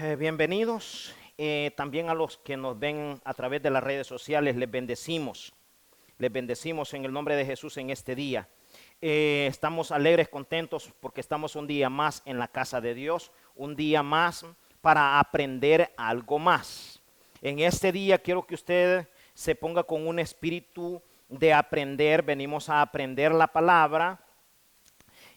Bienvenidos también a los que nos ven a través de las redes sociales. Les bendecimos en el nombre de Jesús en este día. Estamos alegres, contentos porque estamos un día más en la casa de Dios, un día más para aprender algo más. En este día quiero que usted se ponga con un espíritu de aprender. Venimos a aprender la palabra.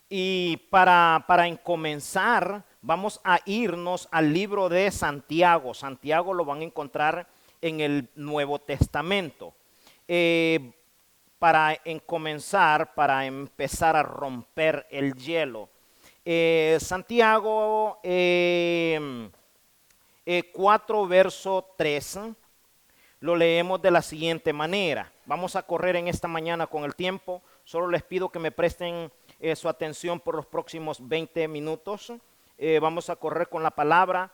Y para comenzar, vamos a irnos al libro de Santiago. Santiago lo van a encontrar en el Nuevo Testamento. Comenzar, para empezar a romper el hielo. Santiago 4, verso 3, lo leemos de la siguiente manera. Vamos a correr en esta mañana con el tiempo. Solo les pido que me presten su atención por los próximos 20 minutos. Vamos a correr con la palabra.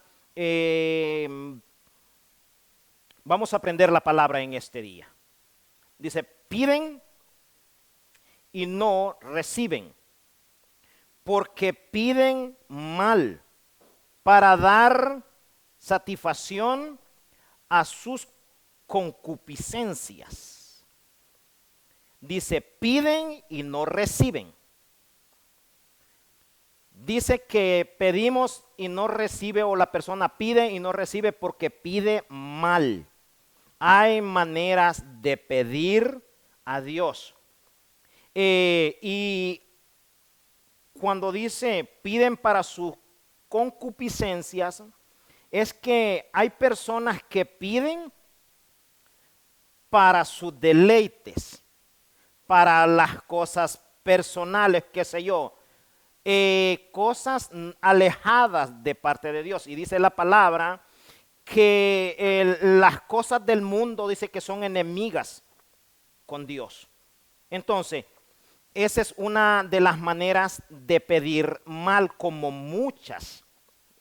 Vamos a aprender la palabra en este día. Dice, piden y no reciben, porque piden mal para dar satisfacción a sus concupiscencias. Dice, piden y no reciben. Dice que pedimos y no recibe, o la persona pide y no recibe porque pide mal. Hay maneras de pedir a Dios. Y cuando dice piden para sus concupiscencias, es que hay personas que piden para sus deleites, para las cosas personales, qué sé yo, cosas alejadas de parte de Dios. Y dice la palabra que las cosas del mundo dice que son enemigas con Dios. Entonces, esa es una de las maneras de pedir mal, como muchas.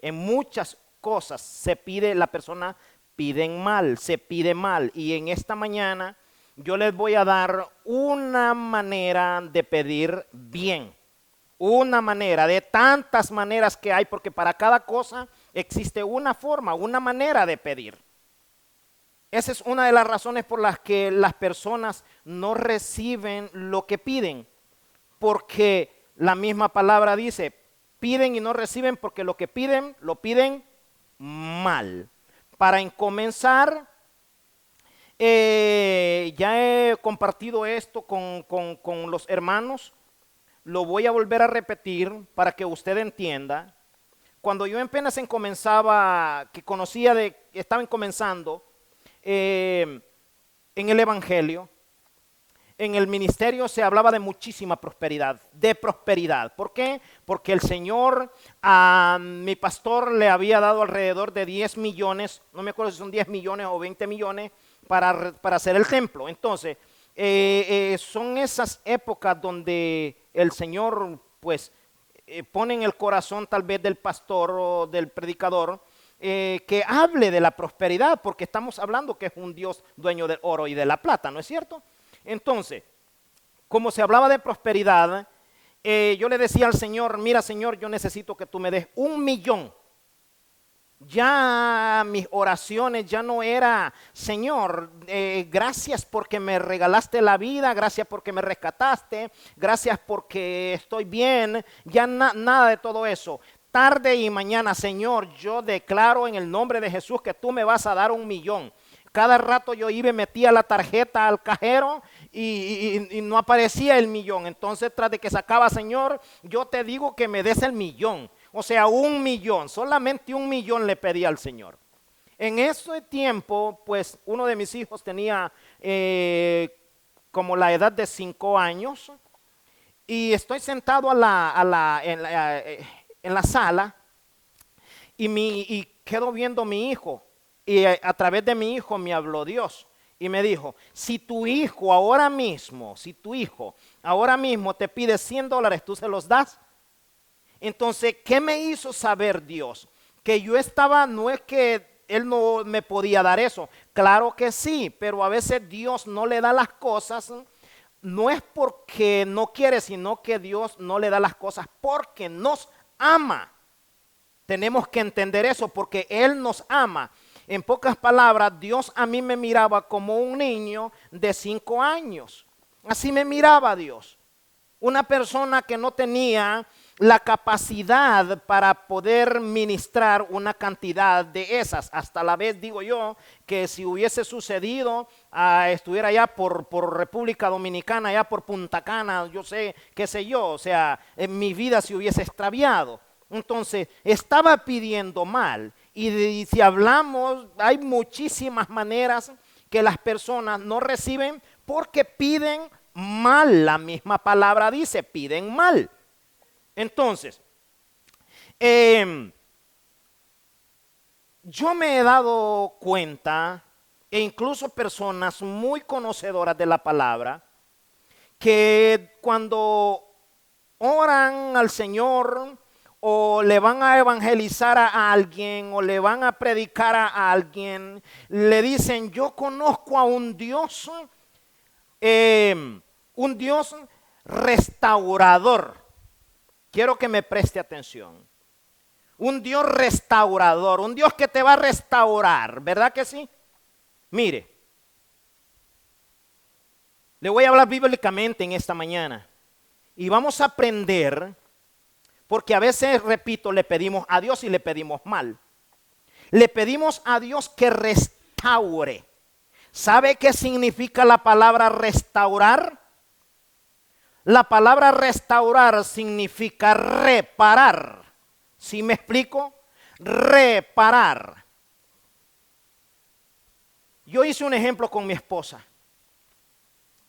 En muchas cosas se pide, la persona piden mal, se pide mal. Y en esta mañana yo les voy a dar una manera de pedir bien. Una manera, de tantas maneras que hay, porque para cada cosa existe una forma, una manera de pedir. Esa es una de las razones por las que las personas no reciben lo que piden, porque la misma palabra dice, piden y no reciben porque lo que piden, lo piden mal. Para comenzar, ya he compartido esto con los hermanos. Lo voy a volver a repetir para que usted entienda. Cuando yo apenas comenzaba, estaban comenzando en el Evangelio, en el ministerio se hablaba de muchísima prosperidad, de prosperidad. ¿Por qué? Porque el Señor a mi pastor le había dado alrededor de 10 millones, no me acuerdo si son 10 millones o 20 millones para hacer el templo. Entonces, son esas épocas donde el Señor pues pone en el corazón tal vez del pastor o del predicador que hable de la prosperidad, porque estamos hablando que es un Dios dueño del oro y de la plata, ¿no es cierto? Entonces, como se hablaba de prosperidad, yo le decía al Señor, mira Señor, yo necesito que tú me des 1 millón. Ya mis oraciones ya no era, Señor, gracias porque me regalaste la vida, gracias porque me rescataste, gracias porque estoy bien, ya nada de todo eso. Tarde y mañana, Señor, yo declaro en el nombre de Jesús que tú me vas a dar 1 millón. Cada rato yo iba y metía la tarjeta al cajero y no aparecía el millón. Entonces, tras de que sacaba, Señor, yo te digo que me des el millón. O sea, 1 millón, solamente 1 millón le pedí al Señor. En ese tiempo, pues uno de mis hijos tenía como la edad de 5 años y estoy sentado en la sala y quedo viendo a mi hijo y a través de mi hijo me habló Dios y me dijo, si tu hijo ahora mismo te pide $100, ¿tú se los das? Entonces, ¿qué me hizo saber Dios? Que yo estaba, no es que Él no me podía dar eso, claro que sí, pero a veces Dios no le da las cosas, no es porque no quiere, sino que Dios no le da las cosas porque nos ama. Tenemos que entender eso porque Él nos ama. En pocas palabras, Dios a mí me miraba como un niño de 5 años. Así me miraba Dios. Una persona que no tenía la capacidad para poder ministrar una cantidad de esas. Hasta la vez digo yo que si hubiese sucedido, estuviera allá por República Dominicana, allá por Punta Cana, yo sé, qué sé yo, o sea, en mi vida se hubiese extraviado. Entonces, estaba pidiendo mal. Y si hablamos, hay muchísimas maneras que las personas no reciben porque piden mal. La misma palabra dice, piden mal. Entonces, yo me he dado cuenta, e incluso personas muy conocedoras de la palabra, que cuando oran al Señor o le van a evangelizar a alguien o le van a predicar a alguien, le dicen, yo conozco a un Dios restaurador. Quiero que me preste atención. Un Dios restaurador, un Dios que te va a restaurar, ¿verdad que sí? Mire, le voy a hablar bíblicamente en esta mañana y vamos a aprender, porque a veces, repito, le pedimos a Dios y le pedimos mal. Le pedimos a Dios que restaure. ¿Sabe qué significa la palabra restaurar? La palabra restaurar significa reparar. ¿Sí me explico? Reparar. Yo hice un ejemplo con mi esposa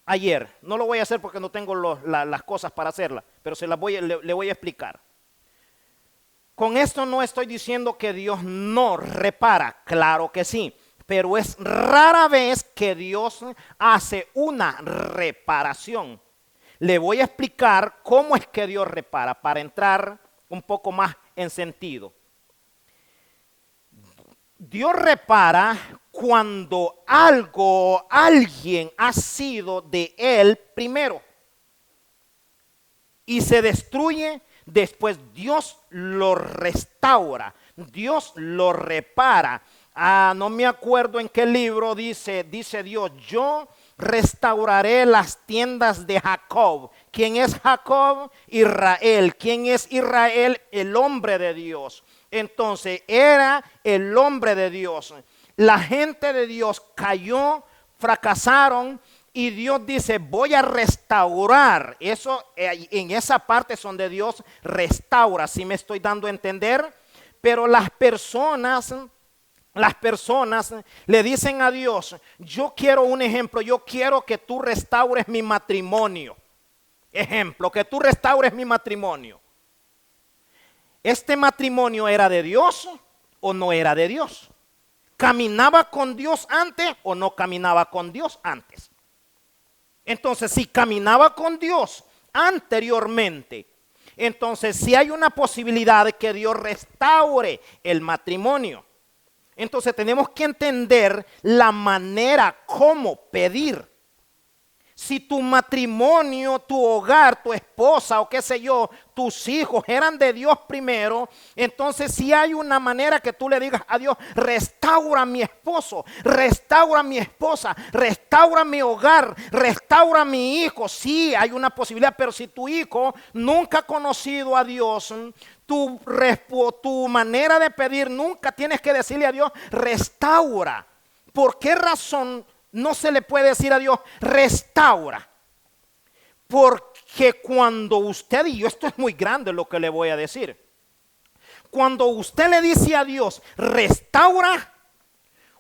ayer. No lo voy a hacer porque no tengo las cosas para hacerla, pero le voy a explicar. Con esto no estoy diciendo que Dios no repara, claro que sí, pero es rara vez que Dios hace una reparación. Le voy a explicar cómo es que Dios repara para entrar un poco más en sentido. Dios repara cuando alguien ha sido de Él primero y se destruye, después Dios lo restaura, Dios lo repara. No me acuerdo en qué libro dice Dios, yo restauraré las tiendas de Jacob. ¿Quién es Jacob? Israel. ¿Quién es Israel? El hombre de Dios. Entonces era el hombre de Dios. La gente de Dios cayó, fracasaron y Dios dice, voy a restaurar. Eso, en esa parte es donde Dios restaura, ¿sí me estoy dando a entender? Pero las personas le dicen a Dios, yo quiero un ejemplo, yo quiero que tú restaures mi matrimonio. Ejemplo, que tú restaures mi matrimonio. ¿Este matrimonio era de Dios o no era de Dios? ¿Caminaba con Dios antes o no caminaba con Dios antes? Entonces, si caminaba con Dios anteriormente, entonces sí hay una posibilidad de que Dios restaure el matrimonio. Entonces tenemos que entender la manera como pedir. Si tu matrimonio, tu hogar, tu esposa o qué sé yo, tus hijos eran de Dios primero, entonces si hay una manera que tú le digas a Dios, restaura a mi esposo, restaura a mi esposa, restaura mi hogar, restaura a mi hijo. Sí, hay una posibilidad, pero si tu hijo nunca ha conocido a Dios, tu manera de pedir, nunca tienes que decirle a Dios, restaura. ¿Por qué razón no se le puede decir a Dios, restaura? Porque cuando usted, y esto es muy grande lo que le voy a decir, cuando usted le dice a Dios, restaura,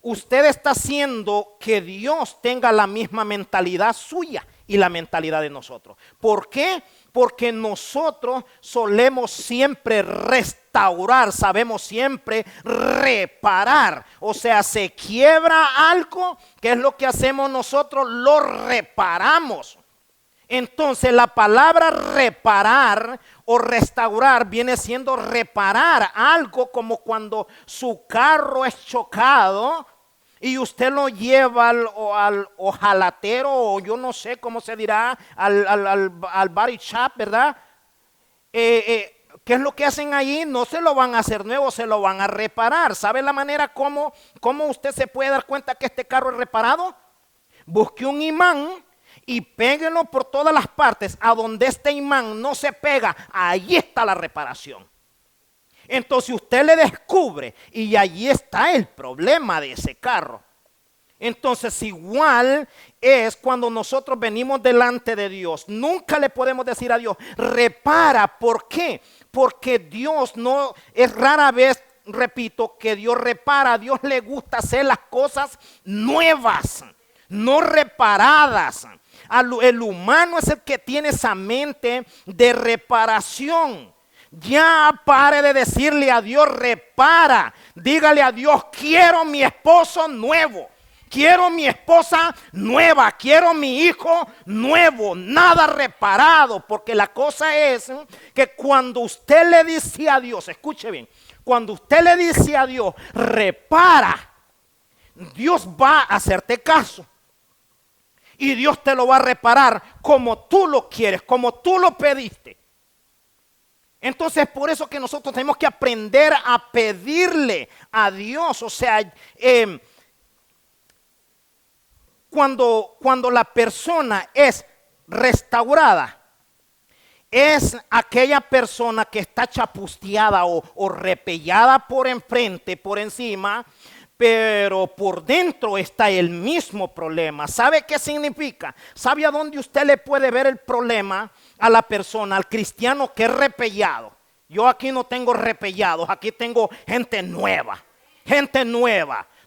usted está haciendo que Dios tenga la misma mentalidad suya y la mentalidad de nosotros. ¿Por qué? Porque nosotros solemos siempre restaurar, sabemos siempre reparar. O sea, se quiebra algo, ¿qué es lo que hacemos nosotros? Lo reparamos. Entonces la palabra reparar o restaurar viene siendo reparar algo, como cuando su carro es chocado y usted lo lleva al ojalatero, o yo no sé cómo se dirá, al body shop, ¿verdad? ¿qué es lo que hacen ahí? No se lo van a hacer nuevo, se lo van a reparar. ¿Sabe la manera cómo usted se puede dar cuenta que este carro es reparado? Busque un imán y péguelo por todas las partes. A donde este imán no se pega, ahí está la reparación. Entonces usted le descubre y allí está el problema de ese carro. Entonces igual es cuando nosotros venimos delante de Dios. Nunca le podemos decir a Dios, repara. ¿Por qué? Porque Dios no, es rara vez, repito, que Dios repara. A Dios le gusta hacer las cosas nuevas, no reparadas. El humano es el que tiene esa mente de reparación. Ya pare de decirle a Dios, repara. Dígale a Dios, quiero mi esposo nuevo. Quiero mi esposa nueva, quiero mi hijo nuevo, nada reparado. Porque la cosa es que cuando usted le dice a Dios, escuche bien, cuando usted le dice a Dios, repara, Dios va a hacerte caso. Y Dios te lo va a reparar como tú lo quieres, como tú lo pediste. Entonces, por eso que nosotros tenemos que aprender a pedirle a Dios. O sea, cuando la persona es restaurada, es aquella persona que está chapusteada o repellada por enfrente, por encima, pero por dentro está el mismo problema. ¿Sabe qué significa? ¿Sabe a dónde usted le puede ver el problema a la persona, al cristiano que es repellado? Yo aquí no tengo repellados, aquí tengo gente nueva,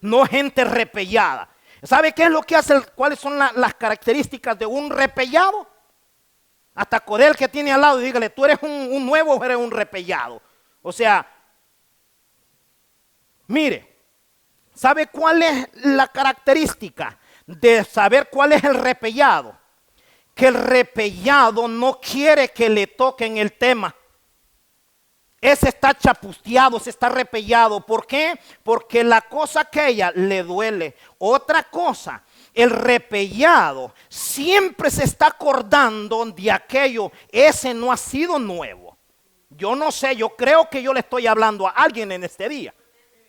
no gente repellada. ¿Sabe qué es lo que hace? ¿Cuáles son las características de un repellado? Hasta Codel que tiene al lado, dígale, ¿tú eres un nuevo o eres un repellado? O sea, mire, ¿sabe cuál es la característica de saber cuál es el repellado? Que el repellado no quiere que le toquen el tema. Ese está chapusteado, se está repellado. ¿Por qué? Porque la cosa aquella le duele. Otra cosa, el repellado siempre se está acordando de aquello. Ese no ha sido nuevo. Yo no sé, yo creo que yo le estoy hablando a alguien en este día.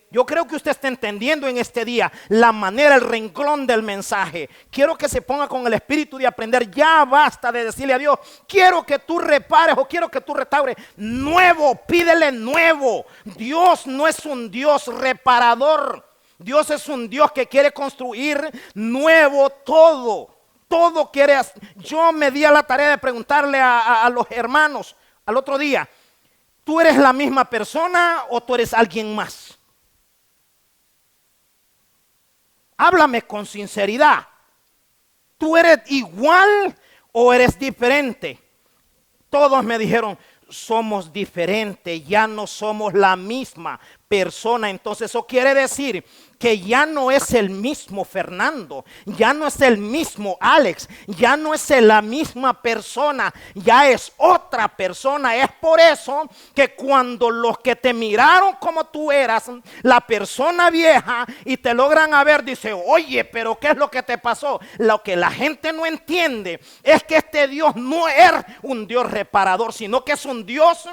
Yo creo que usted está entendiendo en este día la manera, el renglón del mensaje. Quiero que se ponga con el espíritu de aprender. Ya basta de decirle a Dios, quiero que tú repares o quiero que tú restaures. Nuevo, pídele nuevo. Dios no es un Dios reparador. Dios es un Dios que quiere construir nuevo todo. Todo quiere. Yo me di a la tarea de preguntarle a los hermanos al otro día, ¿tú eres la misma persona o tú eres alguien más? Háblame con sinceridad. ¿Tú eres igual o eres diferente? Todos me dijeron, somos diferentes, ya no somos la misma persona. Entonces eso quiere decir que ya no es el mismo Fernando, ya no es el mismo Alex, ya no es la misma persona, ya es otra persona. Es por eso que cuando los que te miraron como tú eras, la persona vieja, y te logran a ver, dice, oye, pero ¿qué es lo que te pasó? Lo que la gente no entiende es que este Dios no es un Dios reparador, sino que es un Dios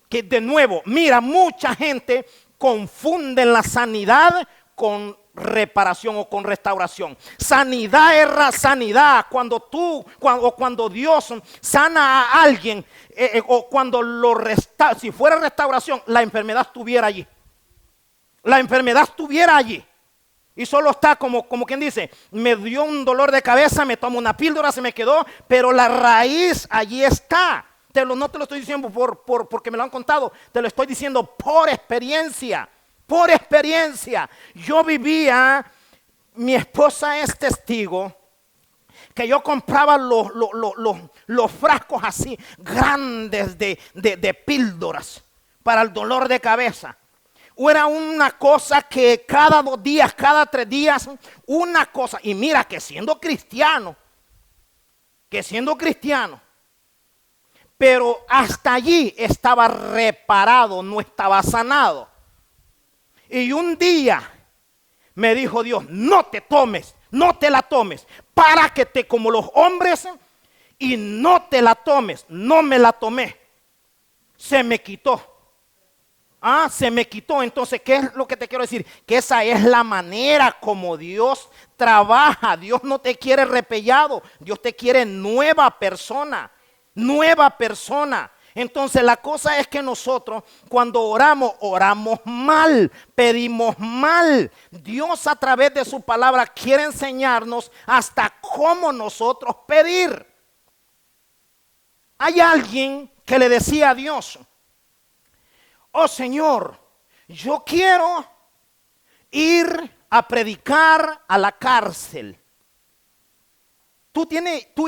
que, de nuevo, mira, mucha gente confunde la sanidad con reparación o con restauración. Sanidad es sanidad. Cuando Dios sana a alguien, o cuando lo restaura, si fuera restauración, la enfermedad estuviera allí. La enfermedad estuviera allí. Y solo está como quien dice, me dio un dolor de cabeza, me tomo una píldora, se me quedó, pero la raíz allí está. No te lo estoy diciendo porque me lo han contado, te lo estoy diciendo por experiencia. Por experiencia. Yo vivía, mi esposa es testigo, que yo compraba los frascos así grandes de píldoras para el dolor de cabeza. Era una cosa que cada 2 días, cada 3 días, una cosa. Y mira que siendo cristiano, pero hasta allí estaba reparado, no estaba sanado. Y un día me dijo Dios, no te la tomes, párakete como los hombres y no te la tomes. No me la tomé. se me quitó. Se me quitó. Entonces, ¿qué es lo que te quiero decir? Que esa es la manera como Dios trabaja. Dios no te quiere repellado. Dios te quiere nueva persona. Nueva persona. Entonces, la cosa es que nosotros cuando oramos, oramos mal. Pedimos mal. Dios a través de su palabra quiere enseñarnos hasta cómo nosotros pedir. Hay alguien que le decía a Dios: oh Señor, yo quiero ir a predicar a la cárcel. Tú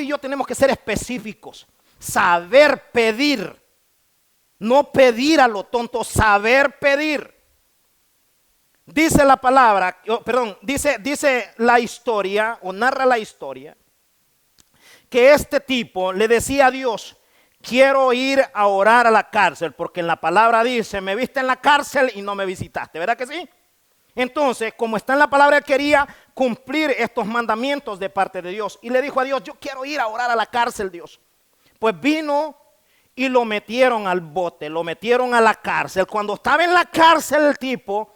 y yo tenemos que ser específicos, saber pedir, no pedir a lo tonto, saber pedir. Dice la palabra, dice la historia, o narra la historia, que este tipo le decía a Dios: quiero ir a orar a la cárcel, porque en la palabra dice, me viste en la cárcel y no me visitaste, ¿verdad que sí? Entonces, como está en la palabra, él quería cumplir estos mandamientos de parte de Dios. Y le dijo a Dios: yo quiero ir a orar a la cárcel, Dios. Pues vino y lo metieron al bote, lo metieron a la cárcel. Cuando estaba en la cárcel el tipo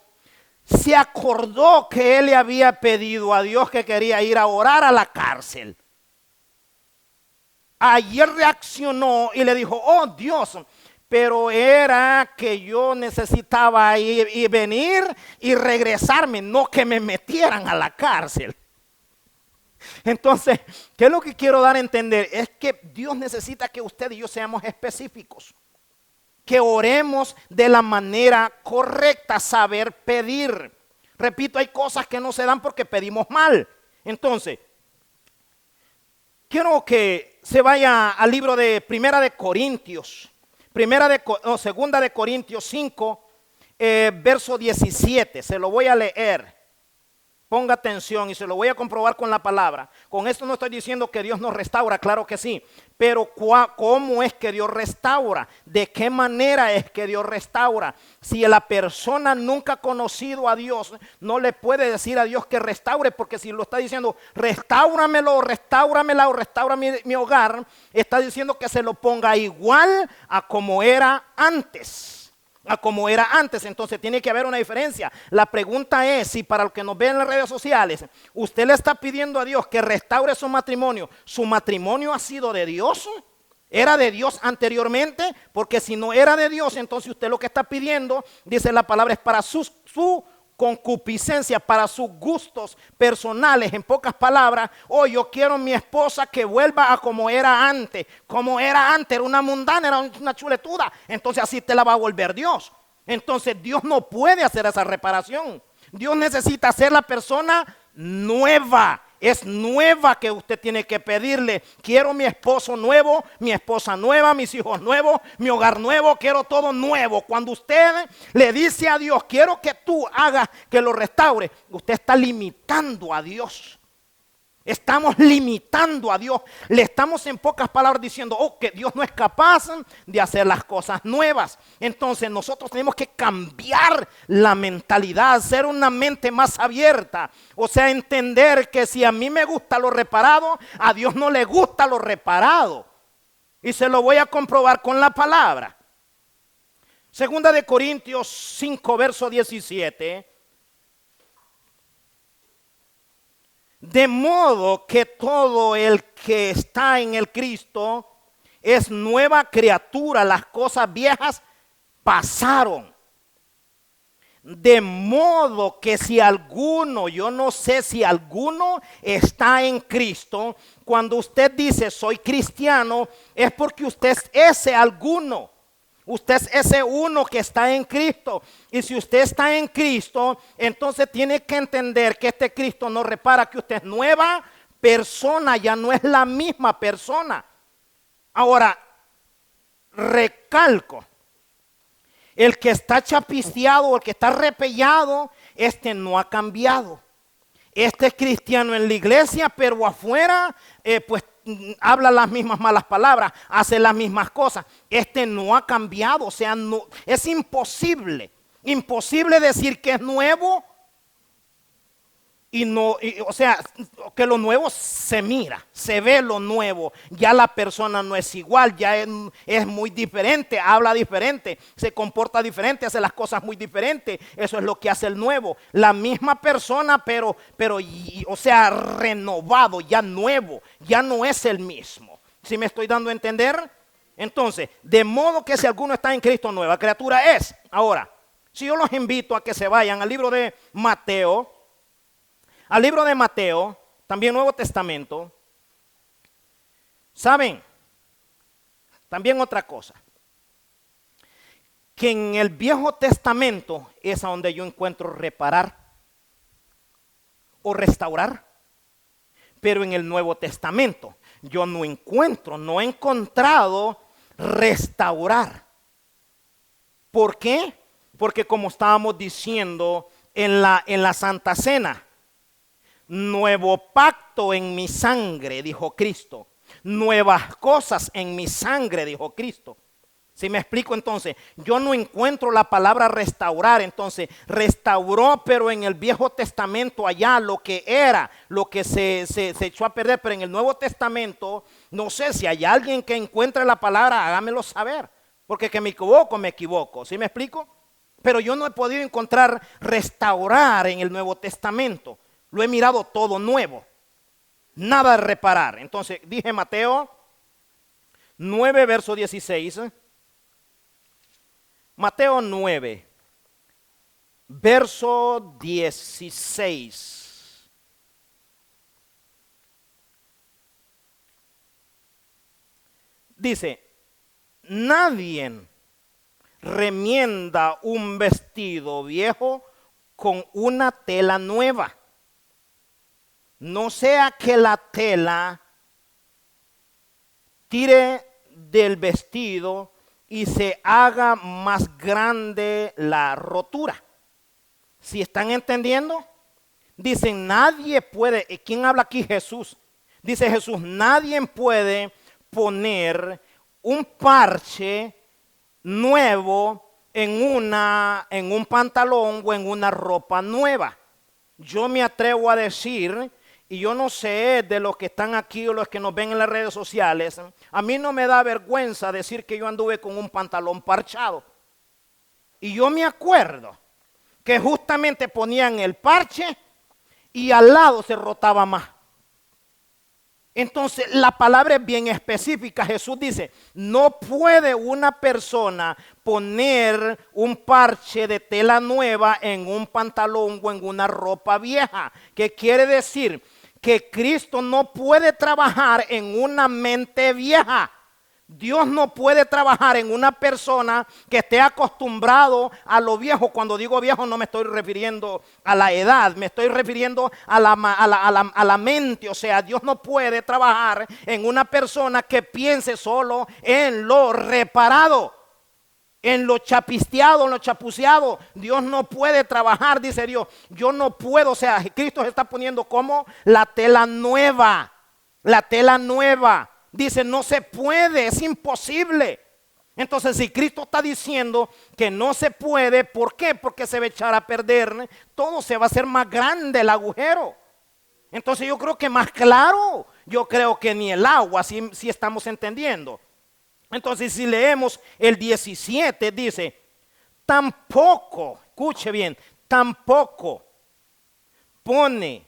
se acordó que él le había pedido a Dios que quería ir a orar a la cárcel. Ayer reaccionó y le dijo: oh Dios, pero era que yo necesitaba ir y venir y regresarme, no que me metieran a la cárcel. Entonces, ¿qué es lo que quiero dar a entender? Es que Dios necesita que usted y yo seamos específicos, que oremos de la manera correcta, saber pedir. Repito, hay cosas que no se dan porque pedimos mal. Entonces, quiero que se vaya al libro de Segunda de Corintios 5, verso 17. Se lo voy a leer. Ponga atención y se lo voy a comprobar con la palabra. Con esto no estoy diciendo que Dios nos restaura, claro que sí. Pero ¿cómo es que Dios restaura? ¿De qué manera es que Dios restaura? Si la persona nunca ha conocido a Dios, no le puede decir a Dios que restaure, porque si lo está diciendo, restáuramelo, restáuramela o restaura mi hogar, está diciendo que se lo ponga igual a como era antes. Entonces tiene que haber una diferencia. La pregunta es si para los que nos ven en las redes sociales, usted le está pidiendo a Dios que restaure su matrimonio ha sido de Dios, era de Dios anteriormente, porque si no era de Dios, entonces usted lo que está pidiendo, dice la palabra, es para su concupiscencia, para sus gustos personales. En pocas palabras, yo quiero mi esposa que vuelva a como era antes. Como era antes, era una mundana, era una chuletuda. Entonces así te la va a volver Dios. Entonces Dios no puede hacer esa reparación. Dios necesita hacer la persona nueva. Es nueva que usted tiene que pedirle. Quiero mi esposo nuevo, mi esposa nueva, mis hijos nuevos, mi hogar nuevo, quiero todo nuevo. Cuando usted le dice a Dios, quiero que tú hagas que lo restaure, usted está limitando a Dios. Estamos limitando a Dios. Le estamos en pocas palabras diciendo que Dios no es capaz de hacer las cosas nuevas. Entonces nosotros tenemos que cambiar la mentalidad, ser una mente más abierta. O sea, entender que si a mí me gusta lo reparado, a Dios no le gusta lo reparado. Y se lo voy a comprobar con la palabra. Segunda de Corintios 5, verso 17. De modo que todo el que está en el Cristo es nueva criatura, las cosas viejas pasaron. De modo que si alguno, yo no sé si alguno está en Cristo, cuando usted dice soy cristiano, es porque usted es ese alguno. Usted es ese uno que está en Cristo. Y si usted está en Cristo, entonces tiene que entender que este Cristo no repara, que usted es nueva persona, ya no es la misma persona. Ahora, recalco, el que está chapisteado o el que está repellado, este no ha cambiado. Este es cristiano en la iglesia, pero afuera, pues habla las mismas malas palabras, hace las mismas cosas. Este no ha cambiado, o sea, no, es imposible decir que es nuevo O sea, que lo nuevo se mira, se ve lo nuevo. Ya la persona no es igual, ya es muy diferente, habla diferente, se comporta diferente, hace las cosas muy diferentes. Eso es lo que hace el nuevo. La misma persona, o sea, renovado, ya nuevo, ya no es el mismo. ¿Sí me estoy dando a entender? Entonces, de modo que si alguno está en Cristo, nueva criatura es. Ahora, si yo los invito a que se vayan al libro de Mateo, también Nuevo Testamento. ¿Saben? También otra cosa. Que en el Viejo Testamento es a donde yo encuentro reparar o restaurar. Pero en el Nuevo Testamento yo no he encontrado restaurar. ¿Por qué? Porque como estábamos diciendo en la Santa Cena, nuevo pacto en mi sangre, dijo Cristo. Nuevas cosas en mi sangre, dijo Cristo. ¿Sí me explico? Entonces, yo no encuentro la palabra restaurar. Entonces, restauró, pero en el Viejo Testamento allá lo que era, lo que se echó a perder. Pero en el Nuevo Testamento, no sé si hay alguien que encuentre la palabra, hágamelo saber. Porque que me equivoco. ¿Sí me explico? Pero yo no he podido encontrar restaurar en el Nuevo Testamento. Lo he mirado todo nuevo. Nada de reparar. Entonces dije Mateo 9, verso 16. Mateo 9, verso 16. Dice, nadie remienda un vestido viejo con una tela nueva. No sea que la tela tire del vestido y se haga más grande la rotura. ¿Sí están entendiendo? Dicen, nadie puede, ¿quién habla aquí? Jesús. Dice Jesús, nadie puede poner un parche nuevo en un pantalón o en una ropa nueva. Yo me atrevo a decir, y yo no sé de los que están aquí o los que nos ven en las redes sociales, a mí no me da vergüenza decir que yo anduve con un pantalón parchado. Y yo me acuerdo que justamente ponían el parche y al lado se rotaba más. Entonces la palabra es bien específica. Jesús dice, no puede una persona poner un parche de tela nueva en un pantalón o en una ropa vieja. ¿Qué quiere decir? Que Cristo no puede trabajar en una mente vieja. Dios no puede trabajar en una persona que esté acostumbrado a lo viejo. Cuando digo viejo no me estoy refiriendo a la edad, me estoy refiriendo a la mente. O sea, Dios no puede trabajar en una persona que piense solo en lo reparado, en lo chapisteado, en lo chapuceado. Dios no puede trabajar, dice Dios. Yo no puedo, o sea, Cristo se está poniendo como la tela nueva, la tela nueva. Dice, no se puede, es imposible. Entonces, si Cristo está diciendo que no se puede, ¿por qué? Porque se va a echar a perder, todo se va a hacer más grande el agujero. Entonces, yo creo que más claro, yo creo que ni el agua, si estamos entendiendo. Entonces, si leemos el 17, dice, tampoco, escuche bien, tampoco pone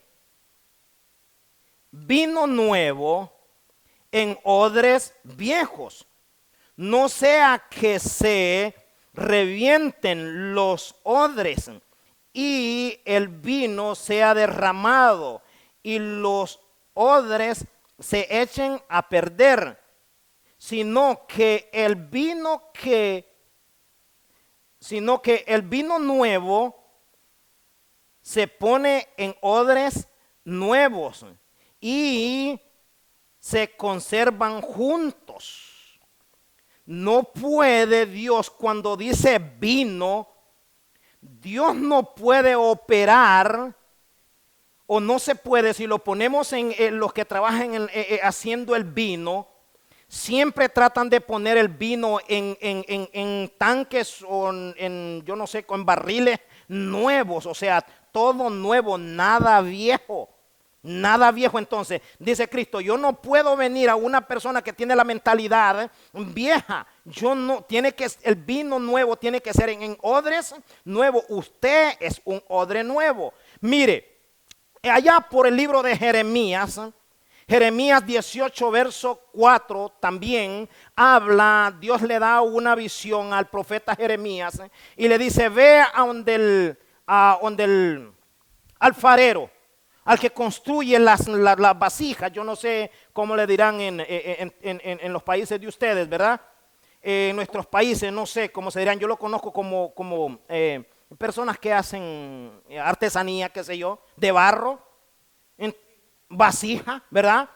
vino nuevo en odres viejos, no sea que se revienten los odres y el vino sea derramado y los odres se echen a perder, sino que el vino nuevo se pone en odres nuevos y se conservan juntos. No puede Dios, cuando dice vino, Dios no puede operar, o no se puede, si lo ponemos en los que trabajan haciendo el vino, siempre tratan de poner el vino en tanques o yo no sé, en barriles nuevos, o sea, todo nuevo, nada viejo. Nada viejo. Entonces, dice Cristo, yo no puedo venir a una persona que tiene la mentalidad vieja. Yo no, el vino nuevo tiene que ser en odres nuevos. Usted es un odre nuevo. Mire, allá por el libro de Jeremías, Jeremías 18, verso 4 también habla, Dios le da una visión al profeta Jeremías y le dice, ve a donde el alfarero, al que construye las vasijas. Yo no sé cómo le dirán en los países de ustedes, ¿verdad? En nuestros países, no sé cómo se dirán. Yo lo conozco como personas que hacen artesanía, qué sé yo, de barro, en vasija, ¿verdad?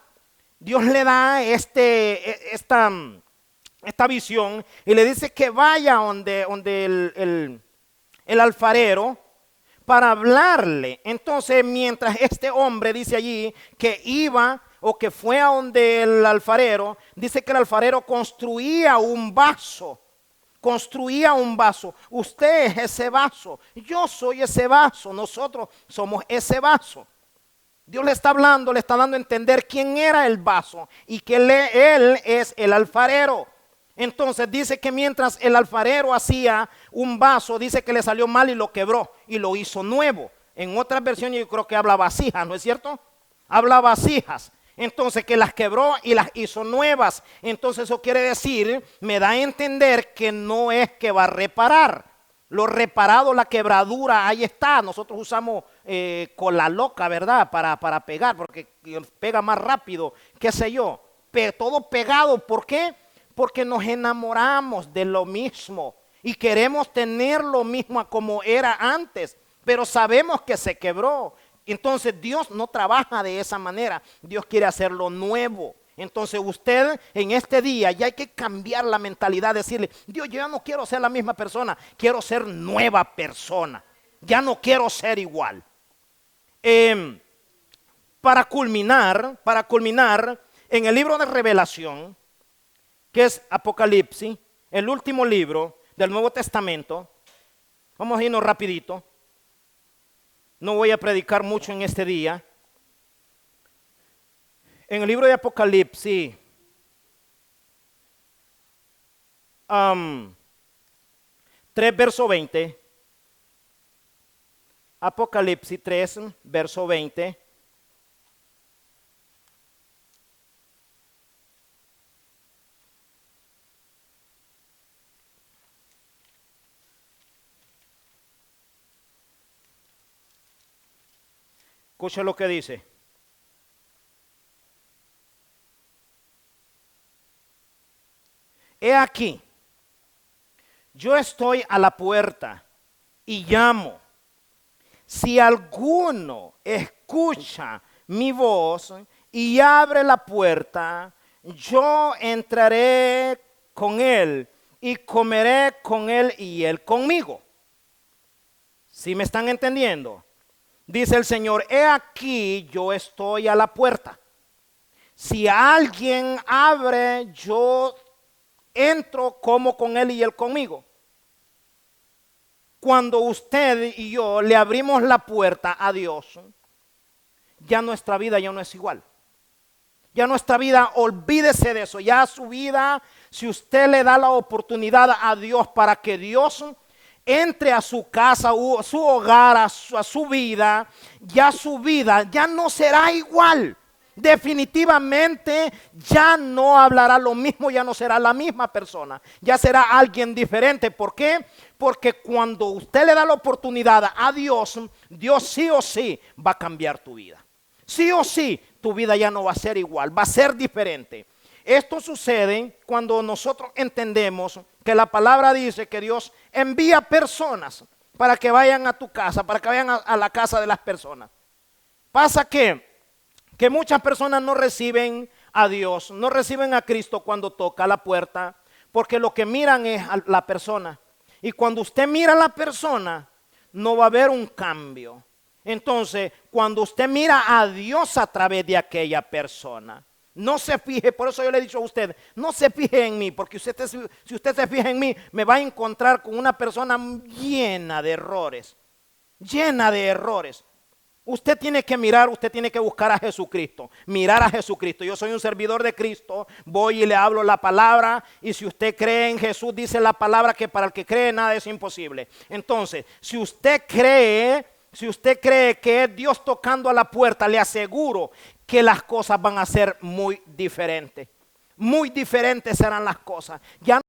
Dios le da esta visión y le dice que vaya donde el alfarero para hablarle. Entonces, mientras este hombre dice allí que iba o que fue a donde el alfarero, dice que el alfarero construía un vaso. Construía un vaso. Usted es ese vaso. Yo soy ese vaso. Nosotros somos ese vaso. Dios le está hablando, le está dando a entender quién era el vaso y que él es el alfarero. Entonces dice que mientras el alfarero hacía un vaso, dice que le salió mal y lo quebró y lo hizo nuevo. En otras versiones yo creo que habla vasijas, ¿no es cierto? Habla vasijas. Entonces que las quebró y las hizo nuevas. Entonces eso quiere decir, me da a entender que no es que va a reparar. Lo reparado, la quebradura, ahí está. Nosotros usamos cola loca, ¿verdad? Para pegar, porque pega más rápido, qué sé yo. Todo pegado, ¿por qué? Porque nos enamoramos de lo mismo y queremos tener lo mismo como era antes, pero sabemos que se quebró. Entonces Dios no trabaja de esa manera. Dios quiere hacerlo nuevo. Entonces usted en este día ya hay que cambiar la mentalidad, decirle, Dios, yo ya no quiero ser la misma persona, quiero ser nueva persona. Ya no quiero ser igual. Para culminar, en el libro de Revelación, que es Apocalipsis, el último libro del Nuevo Testamento. Vamos a irnos rapidito. No voy a predicar mucho en este día. En el libro de Apocalipsis, 3, verso 20. Apocalipsis 3, verso 20. Escucha lo que dice. He aquí, yo estoy a la puerta y llamo. Si alguno escucha mi voz y abre la puerta, yo entraré con él y comeré con él y él conmigo. ¿Sí me están entendiendo? Dice el Señor, he aquí, yo estoy a la puerta. Si alguien abre, yo entro, como con él y él conmigo. Cuando usted y yo le abrimos la puerta a Dios, ya nuestra vida ya no es igual. Ya nuestra vida, olvídese de eso. Ya su vida, si usted le da la oportunidad a Dios para que Dios entre a su casa, a su hogar, a su vida ya no será igual. Definitivamente ya no hablará lo mismo, ya no será la misma persona, ya será alguien diferente. ¿Por qué? Porque cuando usted le da la oportunidad a Dios, Dios sí o sí va a cambiar tu vida. Sí o sí, tu vida ya no va a ser igual, va a ser diferente. Esto sucede cuando nosotros entendemos que la palabra dice que Dios envía personas para que vayan a tu casa, para que vayan a la casa de las personas. Pasa que muchas personas no reciben a Dios, no reciben a Cristo cuando toca la puerta, porque lo que miran es a la persona. Y cuando usted mira a la persona, no va a haber un cambio. Entonces, cuando usted mira a Dios a través de aquella persona, No se fije, por eso yo le he dicho a usted, no se fije en mí, porque si usted se fija en mí, me va a encontrar con una persona llena de errores, llena de errores. Usted tiene que mirar, usted tiene que buscar a Jesucristo, mirar a Jesucristo. Yo soy un servidor de Cristo, voy y le hablo la palabra, y si usted cree en Jesús, dice la palabra que para el que cree nada es imposible. Entonces, si usted cree que es Dios tocando a la puerta, le aseguro que las cosas van a ser muy diferentes. Muy diferentes serán las cosas. Ya